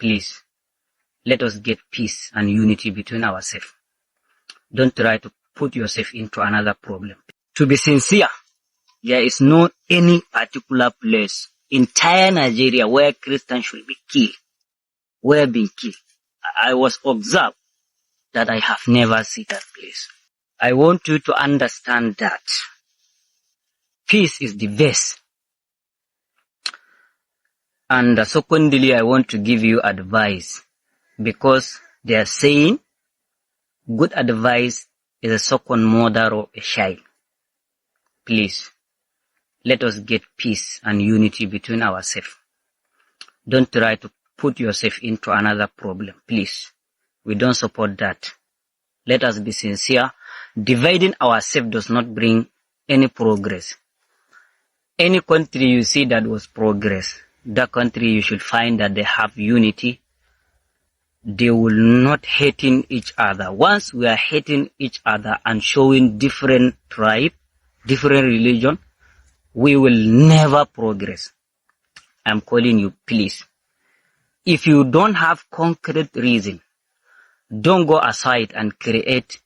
please, let us get peace and unity between ourselves. Don't try to put yourself into another problem. To be sincere, there is no any particular place in entire Nigeria where Christians should be killed, where being killed. I was observed that I have never seen that place. I want you to understand that peace is the best. And secondly, I want to give you advice, because they are saying good advice is a second mother of a child. Please, let us get peace and unity between ourselves. Don't try to put yourself into another problem, please. We don't support that. Let us be sincere. Dividing ourselves does not bring any progress. Any country you see that was progress, that country you should find that they have unity. They will not hating each other. Once we are hating each other and showing different tribe, different religion, we will never progress. I'm calling you, please. If you don't have concrete reason, don't go aside and create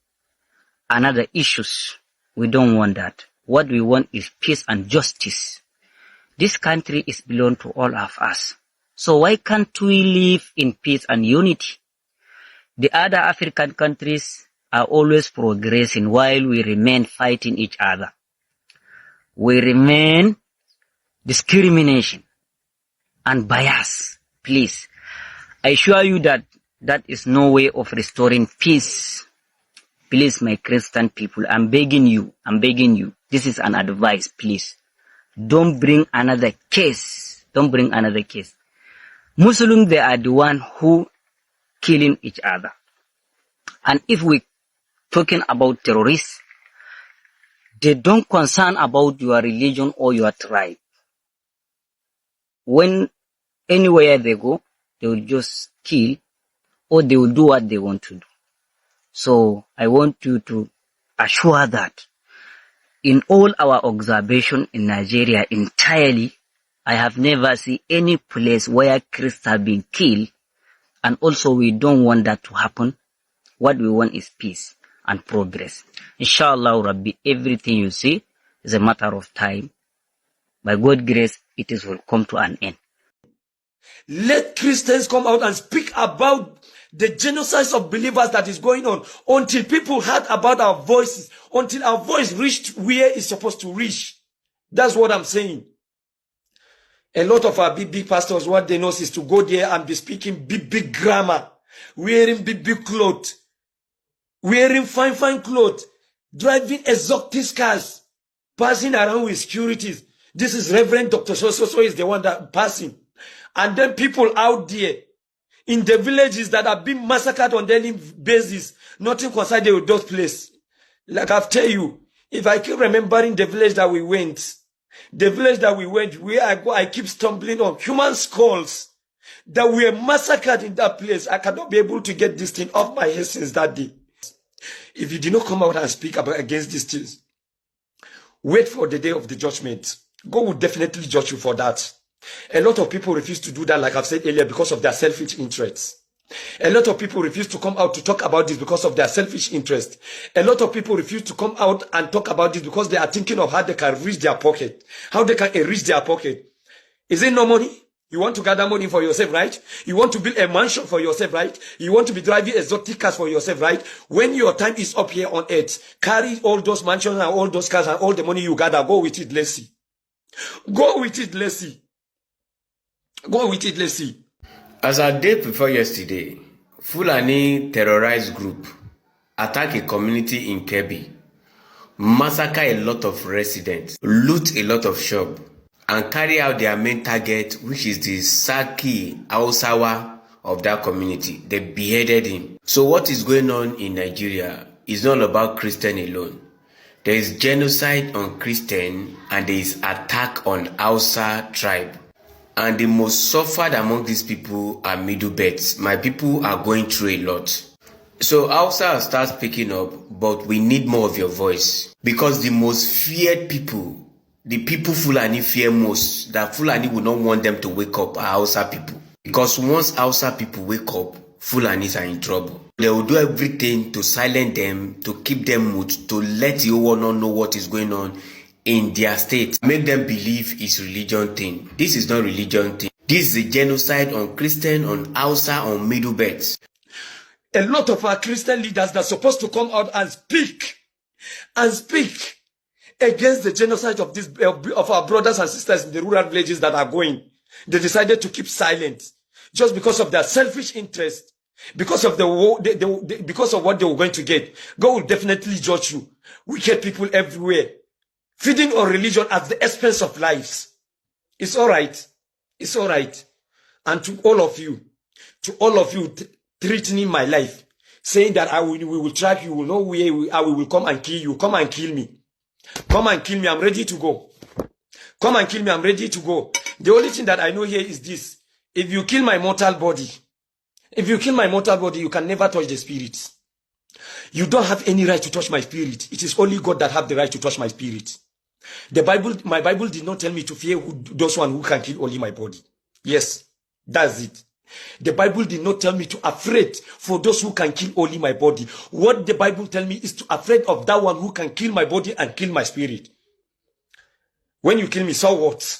another issues. We don't want that. What we want is peace and justice. This country is belong to all of us. So why can't we live in peace and unity? The other African countries are always progressing while we remain fighting each other. We remain discrimination and bias. Please, I assure you that that is no way of restoring peace. Please, my Christian people, I'm begging you. This is an advice, please. Don't bring another case. Don't bring another case. Muslims, they are the one who killing each other. And if we talking about terrorists, they don't concern about your religion or your tribe. When anywhere they go, they will just kill, or they will do what they want to do. So I want you to assure that in all our observation in Nigeria entirely, I have never seen any place where Christians have been killed, and also we don't want that to happen. What we want is peace and progress. Inshallah Rabbi, everything you see is a matter of time. By God's grace, it will come to an end. Let Christians come out and speak about the genocide of believers that is going on, until people heard about our voices, until our voice reached where it's supposed to reach. That's what I'm saying. A lot of our big pastors, what they know is to go there and be speaking big grammar, wearing big clothes, wearing fine clothes, driving exotic cars, passing around with securities. This is Reverend Dr. So is the one that passing. And then people out there in the villages that are being massacred on daily basis, nothing concerned with those places. Like I've tell you, if I keep remembering the village that we went, where I go, I keep stumbling on human skulls that were massacred in that place. I cannot be able to get this thing off my head since that day. If you did not come out and speak against these things, wait for the day of the judgment. God will definitely judge you for that. A lot of people refuse to do that, like I've said earlier, because of their selfish interests. A lot of people refuse to come out to talk about this because of their selfish interest. A lot of people refuse to come out and talk about this because they are thinking of how they can reach their pocket. How they can enrich their pocket. Is it no money? You want to gather money for yourself, right? You want to build a mansion for yourself, right? You want to be driving exotic cars for yourself, right? When your time is up here on earth, carry all those mansions and all those cars and all the money you gather. Go with it, let's see. Go with it, let's see. Go with it, let's see. As a day before yesterday, Fulani terrorized group attack a community in Kebbi, massacre a lot of residents, loot a lot of shops, and carry out their main target, which is the Saki Hausawa of that community. They beheaded him. So what is going on in Nigeria is not about Christian alone. There is genocide on Christian and there is attack on Hausa tribe. And the most suffered among these people are middle belts. My people are going through a lot. So Hausa starts picking up, but we need more of your voice. Because the most feared people, the people Fulani fear most, that Fulani would not want them to wake up, are Hausa people. Because once Hausa people wake up, Fulanis are in trouble. They will do everything to silence them, to keep them mute, to let the whole world not know what is going on in their state. Make them believe it's religion thing. This is not religion thing. This is a genocide on Christian, on Hausa, on Middle Belt. A lot of our Christian leaders that are supposed to come out and speak against the genocide of this of our brothers and sisters in the rural villages that are going. They decided to keep silent just because of their selfish interest, because of because of what they were going to get. God will definitely judge you. Wicked people everywhere, feeding on religion at the expense of lives. It's all right. It's all right. And to all of you threatening my life, saying that we will track you, we will know where we will come and kill you. Come and kill me. Come and kill me. I'm ready to go. Come and kill me. I'm ready to go. The only thing that I know here is this. If you kill my mortal body, you can never touch the spirit. You don't have any right to touch my spirit. It is only God that have the right to touch my spirit. My Bible did not tell me to fear those one who can kill only my body. Yes, that's it. The Bible did not tell me to afraid for those who can kill only my body. What the Bible tell me is to afraid of that one who can kill my body and kill my spirit. When you kill me, so what?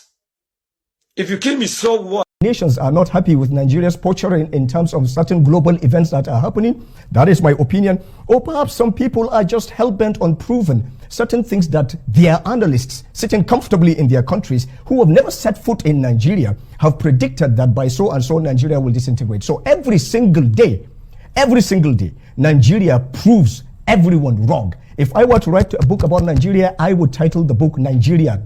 If you kill me, so what? Nations are not happy with Nigeria's posturing in terms of certain global events that are happening. That is my opinion. Or perhaps some people are just hell-bent on proving certain things that their analysts sitting comfortably in their countries who have never set foot in Nigeria have predicted that by so and so Nigeria will disintegrate. So every single day, Nigeria proves everyone wrong. If I were to write a book about Nigeria, I would title the book Nigeria ...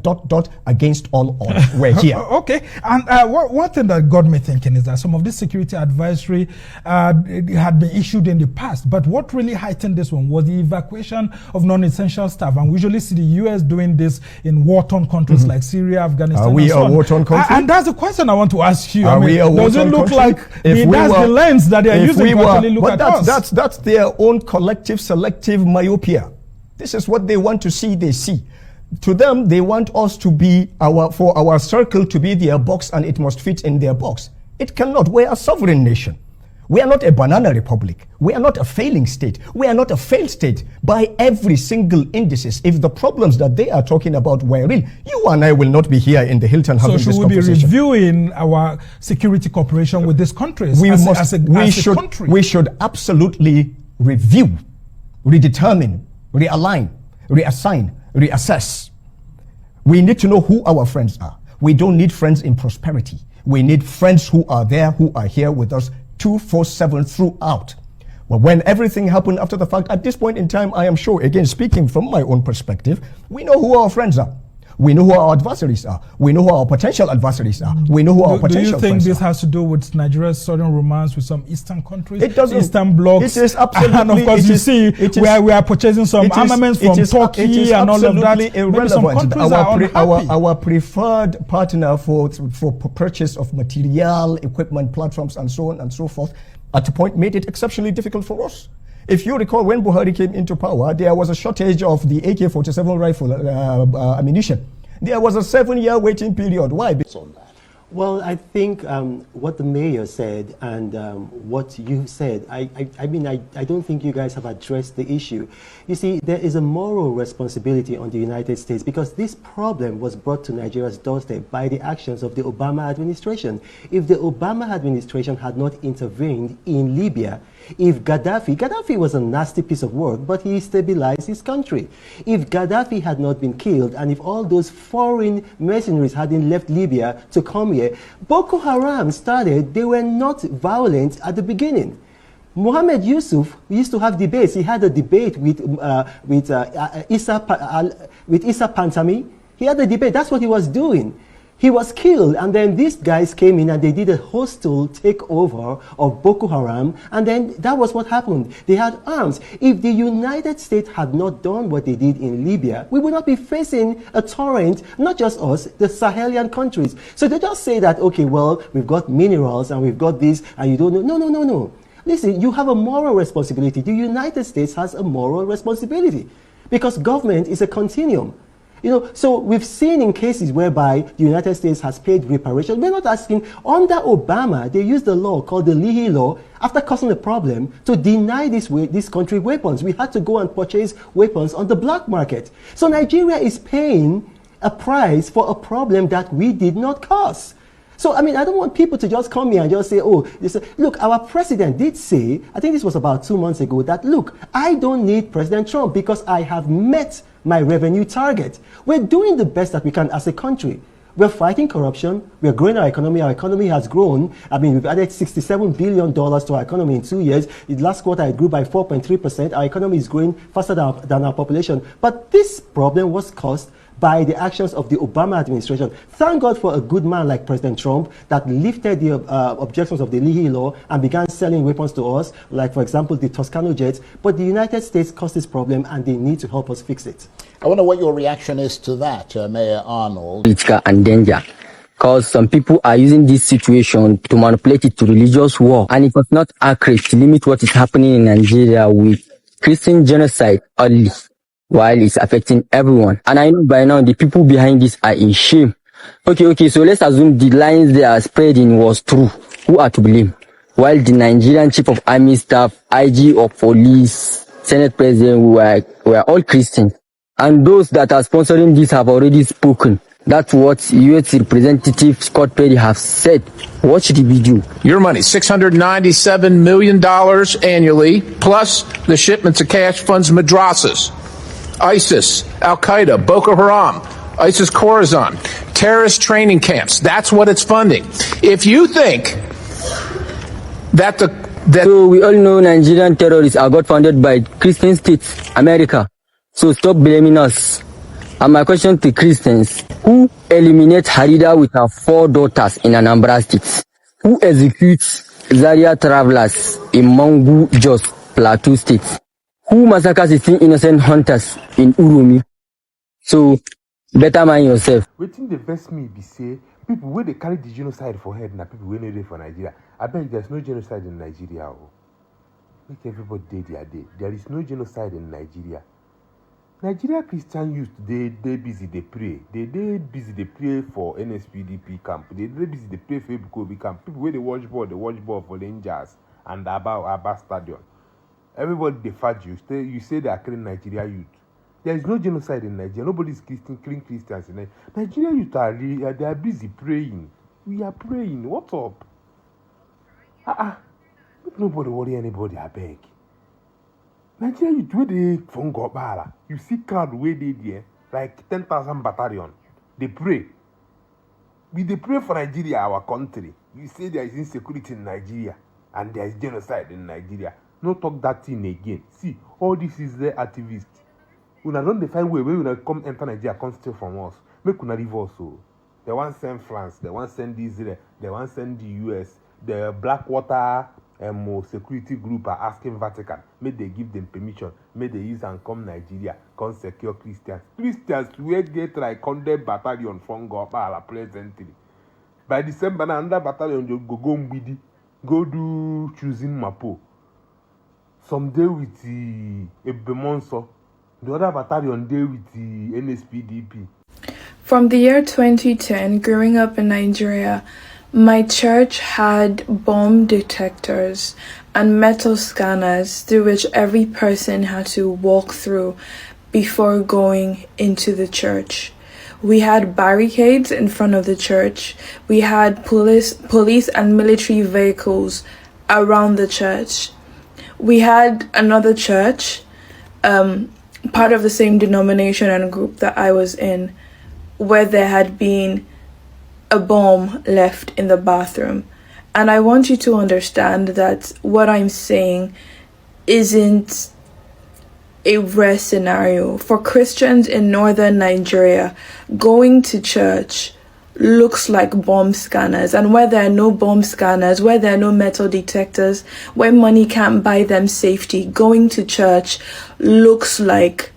against all odds. We're here. Okay. And one thing that got me thinking is that some of this security advisory had been issued in the past. But what really heightened this one was the evacuation of non-essential staff. And we usually see the U.S. doing this in war-torn countries like Syria, Afghanistan, Are we a war-torn country? And that's the question I want to ask you. Are we a war-torn does it look country? like that's the lens that they are using to actually look at us? That's their own collective, selective myopia. This is what they want to see, they see. To them, they want us to be for our circle to be their box and it must fit in their box. It cannot. We're a sovereign nation. We are not a banana republic. We are not a failing state. We are not a failed state by every single indices. If the problems that they are talking about were real, you and I will not be here in the Hilton having this conversation. So should we be reviewing our security cooperation with these countries as a country? We should absolutely review, redetermine, realign, reassign, reassess. We need to know who our friends are. We don't need friends in prosperity. We need friends who are there, who are here with us 24/7 throughout. Well, when everything happened after the fact, at this point in time, I am sure, again, speaking from my own perspective, we know who our friends are. We know who our adversaries are. We know who our potential adversaries are. We know who our potential friends are. Do you think this has to do with Nigeria's southern romance with some Eastern countries? It doesn't. Eastern blocs. It is absolutely. And of course, you see where we are purchasing some armaments from Turkey and all of that. It is absolutely irrelevant. Our preferred partner for purchase of material, equipment, platforms, and so on and so forth, at a point made it exceptionally difficult for us. If you recall, when Buhari came into power, there was a shortage of the AK-47 rifle ammunition. There was a 7-year waiting period. Why? Well, I think what the mayor said and what you said, I don't think you guys have addressed the issue. You see, there is a moral responsibility on the United States because this problem was brought to Nigeria's doorstep by the actions of the Obama administration. If the Obama administration had not intervened in Libya, if Gaddafi was a nasty piece of work, but he stabilized his country. If Gaddafi had not been killed, and if all those foreign mercenaries hadn't left Libya to come here, Boko Haram started, they were not violent at the beginning. Mohammed Yusuf used to have debates. He had a debate with Issa Pantami. He had a debate. That's what he was doing. He was killed, and then these guys came in and they did a hostile takeover of Boko Haram, and then that was what happened. They had arms. If the United States had not done what they did in Libya, we would not be facing a torrent, not just us, the Sahelian countries. So they just say that, okay, well, we've got minerals and we've got this, and you don't know. No. Listen, you have a moral responsibility. The United States has a moral responsibility because government is a continuum. You know, so we've seen in cases whereby the United States has paid reparations. We're not asking. Under Obama, they used the law called the Leahy Law after causing a problem to deny this country weapons. We had to go and purchase weapons on the black market. So Nigeria is paying a price for a problem that we did not cause. So, I mean, I don't want people to just come here and just say, oh, look, our president did say, I think this was about 2 months ago, that, look, I don't need President Trump because I have met my revenue target. We're doing the best that we can as a country. We're fighting corruption. We're growing our economy. Our economy has grown. I mean, we've added $67 billion to our economy in 2 years. The last quarter, it grew by 4.3%. Our economy is growing faster than our population. But this problem was caused by the actions of the Obama administration. Thank God for a good man like President Trump that lifted the objections of the Leahy Law and began selling weapons to us, like, for example, the Toscano jets. But the United States caused this problem, and they need to help us fix it. I wonder what your reaction is to that, Mayor Arnold. Political and danger. Because some people are using this situation to manipulate it to religious war. And it was not accurate to limit what is happening in Nigeria with Christian genocide only, while it's affecting everyone. And I know by now the people behind this are in shame. Okay, so let's assume the lines they are spreading was true. Who are to blame? While the Nigerian Chief of Army Staff, IG of Police, Senate President were all Christians. And those that are sponsoring this have already spoken. That's what U.S. Representative Scott Perry has said. Watch the video. Your money, $697 million annually, plus the shipments of cash funds madrasas, ISIS, Al-Qaeda, Boko Haram, ISIS Khorasan, terrorist training camps. That's what it's funding. If you think that So we all know Nigerian terrorists are got funded by Christian states, America. So stop blaming us. And my question to Christians, who eliminates Harida with her 4 daughters in Anambra State? Who executes Zaria travelers in Mangu, Jos, Plateau State? Who massacres 16 innocent hunters in Urumi? So, better mind yourself. Waiting the best me be say, people where they carry the genocide for head and people where they dey for Nigeria. I bet there's no genocide in Nigeria. Oh. Make everybody day their day. There is no genocide in Nigeria. Nigeria Christian youth, they busy, they pray. They busy, they pray for NSPDP camp. They busy, they pray for Ebukobi camp. People where they watch ball for Rangers and about Stadium. Everybody they fight you. You say they are killing Nigeria youth. There is no genocide in Nigeria. Nobody is killing Christians in Nigeria. Nigeria youth they are busy praying. We are praying. What up? Nobody worry anybody. I beg. Nigeria youth where they from Gobala. You see crowd where they there like 10,000 battalion. They pray. They pray for Nigeria, our country. You say there is insecurity in Nigeria and there is genocide in Nigeria. No talk that thing again. See, all this is the activists. Una don't define way where una come enter Nigeria, come steal from us. Make una leave us so. They want send France, they want send Israel, they want send the US. The Blackwater security group are asking Vatican, may they give them permission, may they use and come Nigeria, come secure Christians. Christians will get like 100 battalion from Gopala presently. By December, another battalion go Mbidi, go do choosing Mapo. Some day with the Ebemonso, the other battalion day with the NSPDP. From the year 2010, growing up in Nigeria, my church had bomb detectors and metal scanners through which every person had to walk through before going into the church. We had barricades in front of the church. We had police and military vehicles around the church. We had another church, part of the same denomination and group that I was in, where there had been a bomb left in the bathroom. And I want you to understand that what I'm saying isn't a rare scenario. For Christians in northern Nigeria, going to church looks like bomb scanners. And where there are no bomb scanners, where there are no metal detectors, where money can't buy them safety, going to church looks like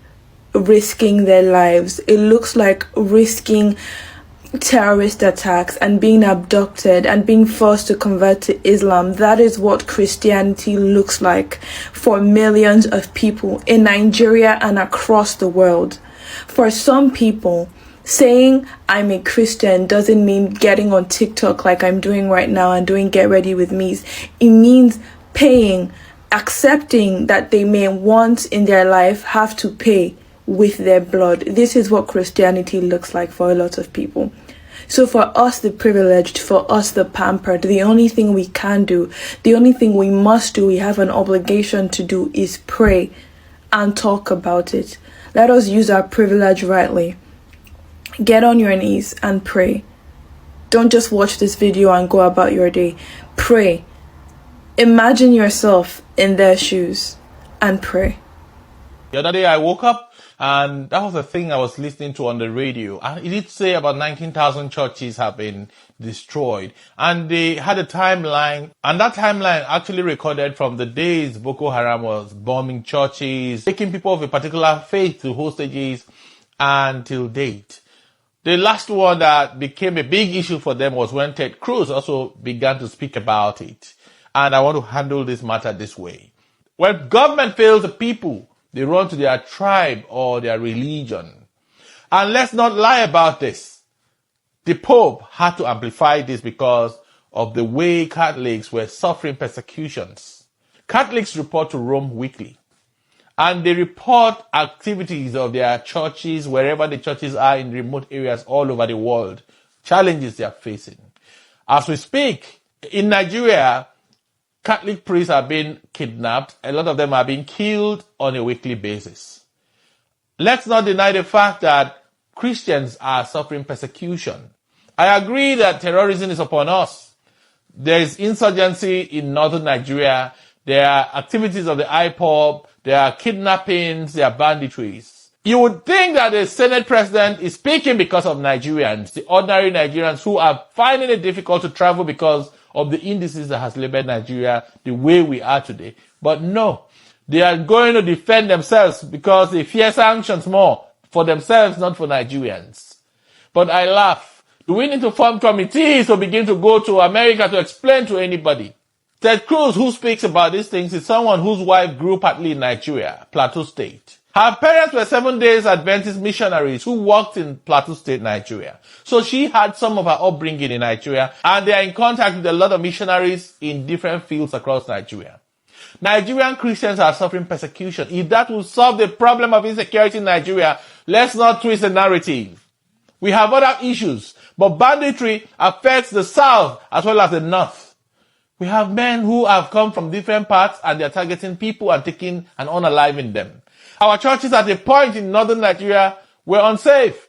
risking their lives. It looks like risking terrorist attacks and being abducted and being forced to convert to Islam. That is what Christianity looks like for millions of people in Nigeria and across the world. For some people, saying I'm a Christian doesn't mean getting on TikTok like I'm doing right now and doing Get Ready With Me's. It means paying, accepting that they may once in their life have to pay with their blood. This is what Christianity looks like for a lot of people. So for us, the privileged, for us, the pampered, the only thing we can do, the only thing we must do, we have an obligation to do, is pray and talk about it. Let us use our privilege rightly. Get on your knees and pray. Don't just watch this video and go about your day. Pray. Imagine yourself in their shoes and pray. The other day I woke up and that was the thing I was listening to on the radio. And it did say about 19,000 churches have been destroyed. And they had a timeline. And that timeline actually recorded from the days Boko Haram was bombing churches, taking people of a particular faith to hostages until date. The last one that became a big issue for them was when Ted Cruz also began to speak about it. And I want to handle this matter this way. When government fails the people, they run to their tribe or their religion. And let's not lie about this. The Pope had to amplify this because of the way Catholics were suffering persecutions. Catholics report to Rome weekly. And they report activities of their churches, wherever the churches are in remote areas all over the world, challenges they are facing. As we speak, in Nigeria, Catholic priests are being kidnapped. A lot of them are being killed on a weekly basis. Let's not deny the fact that Christians are suffering persecution. I agree that terrorism is upon us. There is insurgency in northern Nigeria. There are activities of the IPOB. There are kidnappings. There are banditries. You would think that the Senate president is speaking because of Nigerians, the ordinary Nigerians who are finding it difficult to travel because of the indices that has labeled Nigeria the way we are today. But no, they are going to defend themselves because they fear sanctions more for themselves, not for Nigerians. But I laugh. Do we need to form committees to begin to go to America to explain to anybody? Ted Cruz, who speaks about these things, is someone whose wife grew partly in Nigeria, Plateau State. Her parents were Seventh-day Adventist missionaries who worked in Plateau State, Nigeria. So she had some of her upbringing in Nigeria, and they are in contact with a lot of missionaries in different fields across Nigeria. Nigerian Christians are suffering persecution. If that will solve the problem of insecurity in Nigeria, let's not twist the narrative. We have other issues, but banditry affects the south as well as the north. We have men who have come from different parts and they are targeting people and taking and unaliving them. Our churches at a point in northern Nigeria were unsafe.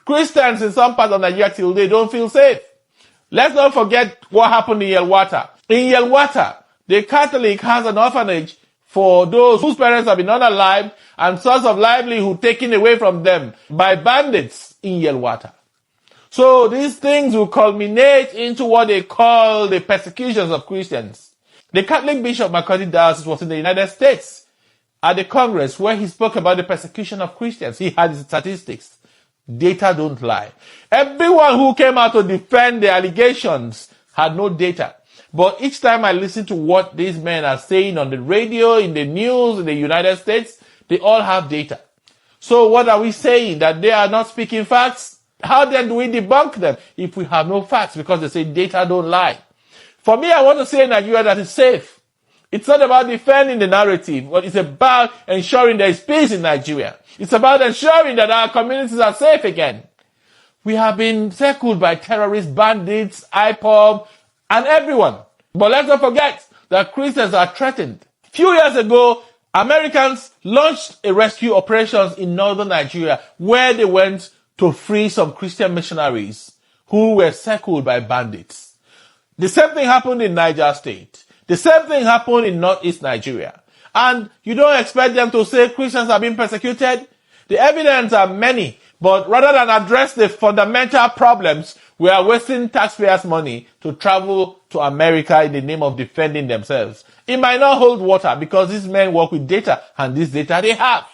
Christians in some parts of Nigeria till they don't feel safe. Let's not forget what happened in Yelwata. In Yelwata, the Catholic has an orphanage for those whose parents have been unalived and source of livelihood taken away from them by bandits in Yelwata. So these things will culminate into what they call the persecutions of Christians. The Catholic Bishop McCarthy Diocese was in the United States at the Congress where he spoke about the persecution of Christians. He had his statistics. Data don't lie. Everyone who came out to defend the allegations had no data. But each time I listen to what these men are saying on the radio, in the news, in the United States, they all have data. So what are we saying? That they are not speaking facts? How then do we debunk them if we have no facts? Because they say data don't lie. For me, I want to say in Nigeria that it's safe. It's not about defending the narrative, but it's about ensuring there is peace in Nigeria. It's about ensuring that our communities are safe again. We have been circled by terrorists, bandits, IPOB, and everyone. But let's not forget that Christians are threatened. A few years ago, Americans launched a rescue operations in northern Nigeria where they went to free some Christian missionaries who were circled by bandits. The same thing happened in Niger State. The same thing happened in northeast Nigeria. And you don't expect them to say Christians are being persecuted? The evidence are many, but rather than address the fundamental problems, we are wasting taxpayers' money to travel to America in the name of defending themselves. It might not hold water because these men work with data, and this data they have.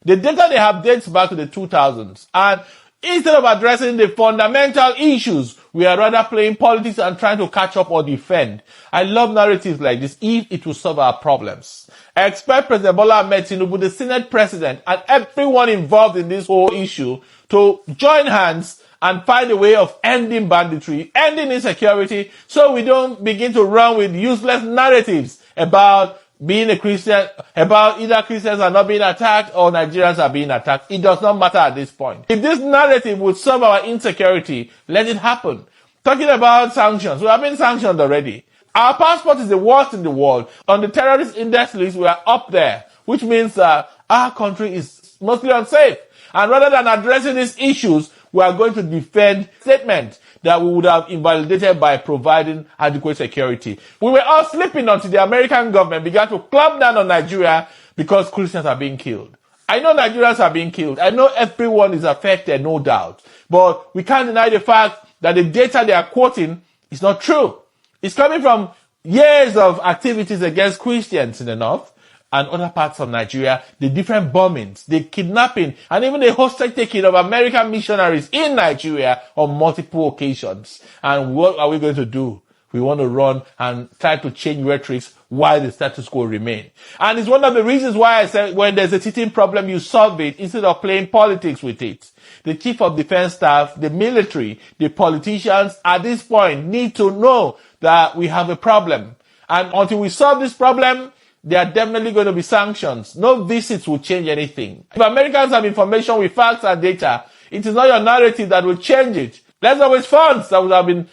The data they have dates back to the 2000s. And Instead of addressing the fundamental issues, we are rather playing politics and trying to catch up or defend. I love narratives like this if it will solve our problems. I expect President Bola Ahmed Tinubu, the Senate President, and everyone involved in this whole issue to join hands and find a way of ending banditry, ending insecurity, so we don't begin to run with useless narratives about being a Christian, about either Christians are not being attacked or Nigerians are being attacked. It does not matter at this point. If this narrative would solve our insecurity, let it happen. Talking about sanctions, we have been sanctioned already. Our passport is the worst in the world. On the terrorist index list, we are up there, which means that our country is mostly unsafe. And rather than addressing these issues, we are going to defend statements that we would have invalidated by providing adequate security. We were all sleeping until the American government began to clamp down on Nigeria because Christians are being killed. I know Nigerians are being killed. I know everyone is affected, no doubt. But we can't deny the fact that the data they are quoting is not true. It's coming from years of activities against Christians in the north and other parts of Nigeria, the different bombings, the kidnapping, and even the hostage taking of American missionaries in Nigeria on multiple occasions. And what are we going to do? We want to run and try to change rhetorics while the status quo remain. And it's one of the reasons why I said when there's a teething problem, you solve it instead of playing politics with it. The chief of defense staff, the military, the politicians at this point need to know that we have a problem. And until we solve this problem, there are definitely going to be sanctions. No visits will change anything. If Americans have information with facts and data, it is not your narrative that will change it. There's always funds that would have been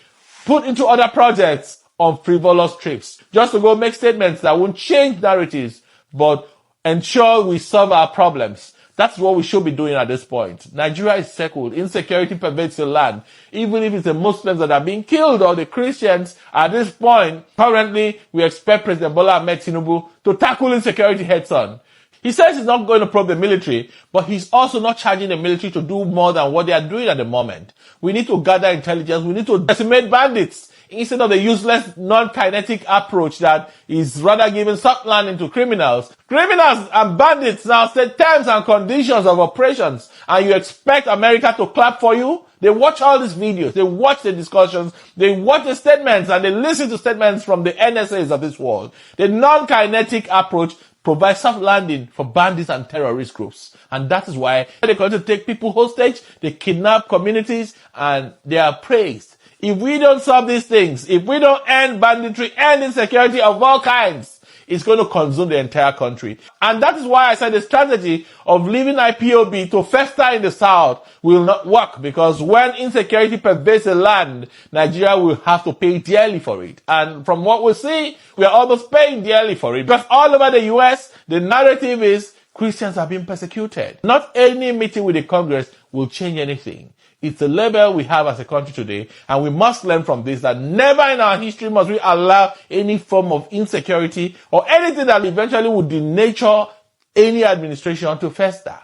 put into other projects on frivolous trips, just to go make statements that won't change narratives, but ensure we solve our problems. That's what we should be doing at this point. Nigeria is settled. Insecurity pervades the land. Even if it's the Muslims that are being killed or the Christians, at this point, currently, we expect President Bola Ahmed Tinubu to tackle insecurity heads on. He says he's not going to probe the military, but he's also not charging the military to do more than what they are doing at the moment. We need to gather intelligence. We need to decimate bandits instead of the useless non-kinetic approach that is rather giving soft landing to criminals. Criminals and bandits now set terms and conditions of operations, and you expect America to clap for you? They watch all these videos, they watch the discussions, they watch the statements, and they listen to statements from the NSAs of this world. The non-kinetic approach provides soft landing for bandits and terrorist groups. And that is why they continue to take people hostage, they kidnap communities, and they are praised. If we don't solve these things, if we don't end banditry, end insecurity of all kinds, it's going to consume the entire country. And that is why I said the strategy of leaving IPOB to fester in the south will not work, because when insecurity pervades the land, Nigeria will have to pay dearly for it. And from what we see, we are almost paying dearly for it, because all over the US, the narrative is Christians are being persecuted. Not any meeting with the Congress will change anything. It's the label we have as a country today, and we must learn from this that never in our history must we allow any form of insecurity or anything that eventually would denature any administration to fester.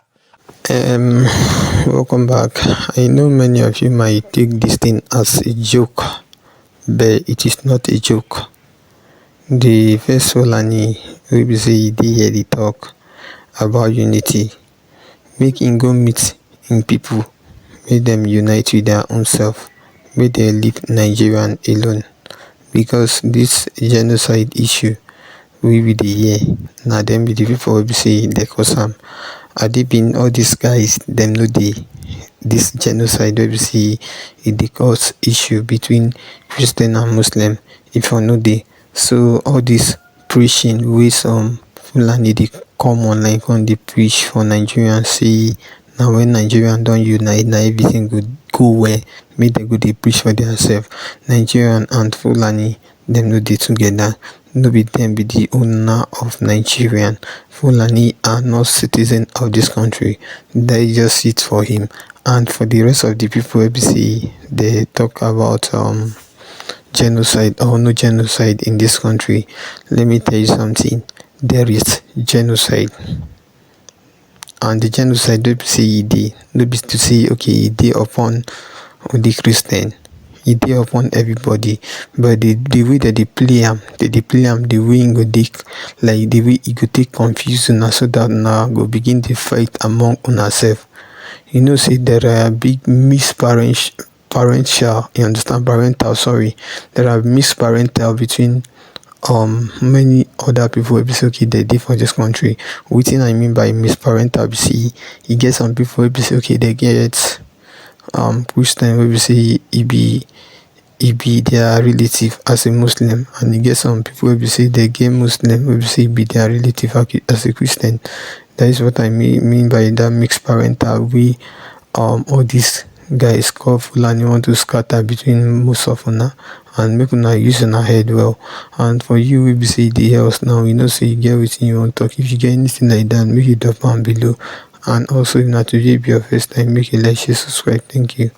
Welcome back. I know many of you might take this thing as a joke, but it is not a joke. The first Fulani will say they hear the talk about unity, making go meet in people. Make them unite with their own self. Make them leave Nigerian alone. Because this genocide issue, we be the year. Now them be the people will be saying they cause them. Are they been all these guys, them know this genocide will be see it the cause issue between Christian and Muslim. If you know they. So all this preaching with some Fulani they come online when they preach for Nigerians say now when Nigerians don't unite, now everything would go well. Make them go they preach for themselves. Nigerian and Fulani, them no they together. No be them be the owner of Nigerian. Fulani are not citizens of this country. They just sit for him. And for the rest of the people ABC, they talk about genocide or no genocide in this country. Let me tell you something. There is genocide. And the genocide don't say it no be to say okay it upon the Christian, it upon everybody, but the way that they play the way it go take like the way it go take confusion so that now go begin to fight among ourselves. you know say there are big parental, you understand, parental, sorry, there are misparental between many other people wey be say okay they dey for this country. Wetin I mean by misparental be say e get some people wey be say okay they get Christian wey be say e be their relative as a Muslim, and e get some people wey be say they get Muslim wey be say e be their relative as a Christian. That is what I mean by that mixed parental. We all these guys called Fulani want to scatter between most of una and make una use una head well. And for you we be say the else now, you know say you get wetin you want talk. If you get anything like that, make you drop am below. And also if na today be your first time, make you like, share, subscribe. Thank you.